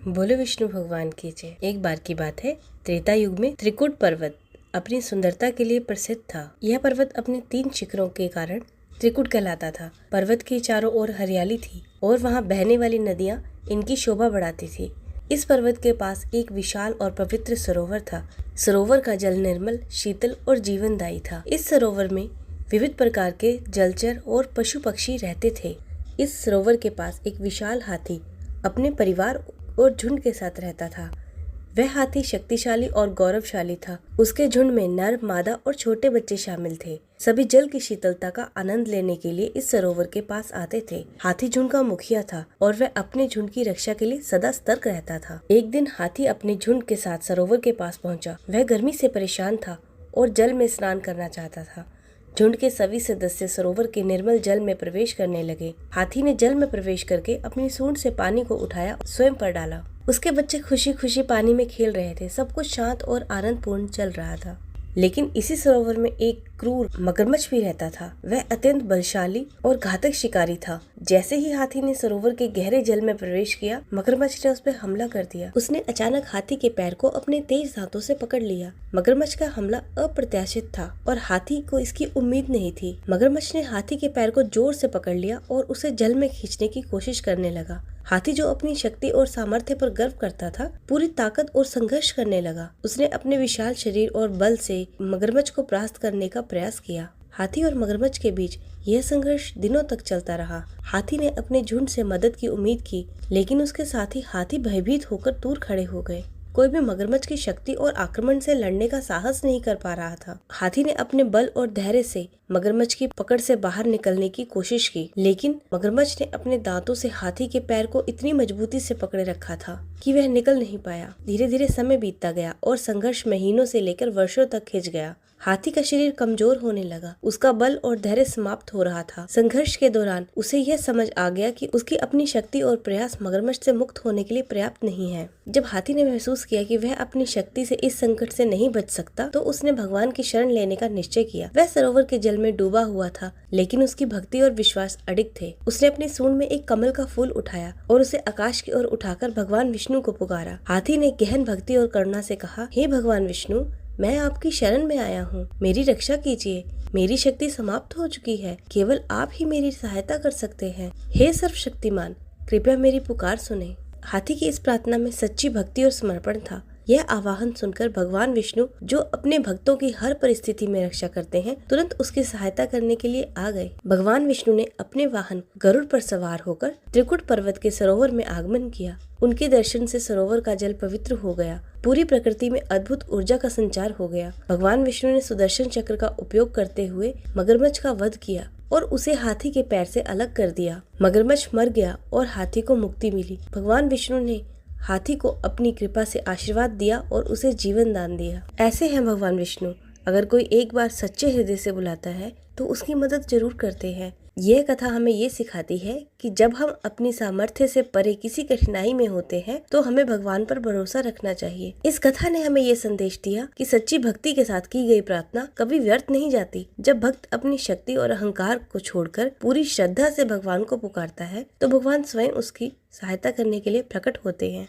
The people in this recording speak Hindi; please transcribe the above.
बोलो विष्णु भगवान की जय। एक बार की बात है, त्रेता युग में त्रिकुट पर्वत अपनी सुंदरता के लिए प्रसिद्ध था। यह पर्वत अपने 3 शिखरों के कारण त्रिकुट कहलाता था। पर्वत के चारों ओर हरियाली थी और वहाँ बहने वाली नदियाँ इनकी शोभा बढ़ाती थी। इस पर्वत के पास एक विशाल और पवित्र सरोवर था। सरोवर का जल निर्मल, शीतल और जीवनदायी था। इस सरोवर में विविध प्रकार के जलचर और पशु पक्षी रहते थे। इस सरोवर के पास एक विशाल हाथी अपने परिवार और झुंड के साथ रहता था। वह हाथी शक्तिशाली और गौरवशाली था। उसके झुंड में नर, मादा और छोटे बच्चे शामिल थे। सभी जल की शीतलता का आनंद लेने के लिए इस सरोवर के पास आते थे। हाथी झुंड का मुखिया था और वह अपने झुंड की रक्षा के लिए सदा सतर्क रहता था। एक दिन हाथी अपने झुंड के साथ सरोवर के पास पहुंचा। वह गर्मी से परेशान था और जल में स्नान करना चाहता था। झुंड के सभी सदस्य सरोवर के निर्मल जल में प्रवेश करने लगे। हाथी ने जल में प्रवेश करके अपनी सूंड से पानी को उठाया, स्वयं पर डाला। उसके बच्चे खुशी खुशी पानी में खेल रहे थे। सब कुछ शांत और आनंदपूर्ण चल रहा था। लेकिन इसी सरोवर में एक क्रूर मगरमच्छ भी रहता था। वह अत्यंत बलशाली और घातक शिकारी था। जैसे ही हाथी ने सरोवर के गहरे जल में प्रवेश किया, मगरमच्छ ने उस पर हमला कर दिया। उसने अचानक हाथी के पैर को अपने तेज दांतों से पकड़ लिया। मगरमच्छ का हमला अप्रत्याशित था और हाथी को इसकी उम्मीद नहीं थी। मगरमच्छ ने हाथी के पैर को जोर से पकड़ लिया और उसे जल में खींचने की कोशिश करने लगा। हाथी, जो अपनी शक्ति और सामर्थ्य पर गर्व करता था, पूरी ताकत और संघर्ष करने लगा। उसने अपने विशाल शरीर और बल से मगरमच्छ को परास्त करने का प्रयास किया। हाथी और मगरमच्छ के बीच यह संघर्ष दिनों तक चलता रहा। हाथी ने अपने झुंड से मदद की उम्मीद की, लेकिन उसके साथ ही हाथी भयभीत होकर दूर खड़े हो गए। कोई भी मगरमच्छ की शक्ति और आक्रमण से लड़ने का साहस नहीं कर पा रहा था। हाथी ने अपने बल और धैर्य से मगरमच्छ की पकड़ से बाहर निकलने की कोशिश की, लेकिन मगरमच्छ ने अपने दांतों से हाथी के पैर को इतनी मजबूती से पकड़े रखा था कि वह निकल नहीं पाया। धीरे धीरे समय बीतता गया और संघर्ष महीनों से लेकर वर्षों तक खिंच गया। हाथी का शरीर कमजोर होने लगा। उसका बल और धैर्य समाप्त हो रहा था। संघर्ष के दौरान उसे यह समझ आ गया कि उसकी अपनी शक्ति और प्रयास मगरमच्छ से मुक्त होने के लिए पर्याप्त नहीं है। जब हाथी ने महसूस किया कि वह अपनी शक्ति से इस संकट से नहीं बच सकता, तो उसने भगवान की शरण लेने का निश्चय किया। वह सरोवर के जल में डूबा हुआ था, लेकिन उसकी भक्ति और विश्वास अडिग थे। उसने अपनी सूंड में एक कमल का फूल उठाया और उसे आकाश की ओर उठाकर भगवान विष्णु को पुकारा। हाथी ने गहन भक्ति और करुणा से कहा, हे भगवान विष्णु, मैं आपकी शरण में आया हूँ। मेरी रक्षा कीजिए। मेरी शक्ति समाप्त हो चुकी है। केवल आप ही मेरी सहायता कर सकते हैं। हे सर्वशक्तिमान, कृपया मेरी पुकार सुने। हाथी की इस प्रार्थना में सच्ची भक्ति और समर्पण था। यह आवाहन सुनकर भगवान विष्णु, जो अपने भक्तों की हर परिस्थिति में रक्षा करते हैं, तुरंत उसकी सहायता करने के लिए आ गए। भगवान विष्णु ने अपने वाहन गरुड़ पर सवार होकर त्रिकुट पर्वत के सरोवर में आगमन किया। उनके दर्शन से सरोवर का जल पवित्र हो गया। पूरी प्रकृति में अद्भुत ऊर्जा का संचार हो गया। भगवान विष्णु ने सुदर्शन चक्र का उपयोग करते हुए मगरमच्छ का वध किया और उसे हाथी के पैर से अलग कर दिया। मगरमच्छ मर गया और हाथी को मुक्ति मिली। भगवान विष्णु ने हाथी को अपनी कृपा से आशीर्वाद दिया और उसे जीवन दान दिया। ऐसे हैं भगवान विष्णु। अगर कोई एक बार सच्चे हृदय से बुलाता है तो उसकी मदद जरूर करते हैं। यह कथा हमें ये सिखाती है कि जब हम अपनी सामर्थ्य से परे किसी कठिनाई में होते हैं तो हमें भगवान पर भरोसा रखना चाहिए। इस कथा ने हमें ये संदेश दिया कि सच्ची भक्ति के साथ की गई प्रार्थना कभी व्यर्थ नहीं जाती। जब भक्त अपनी शक्ति और अहंकार को छोड़कर पूरी श्रद्धा से भगवान को पुकारता है तो भगवान स्वयं उसकी सहायता करने के लिए प्रकट होते हैं।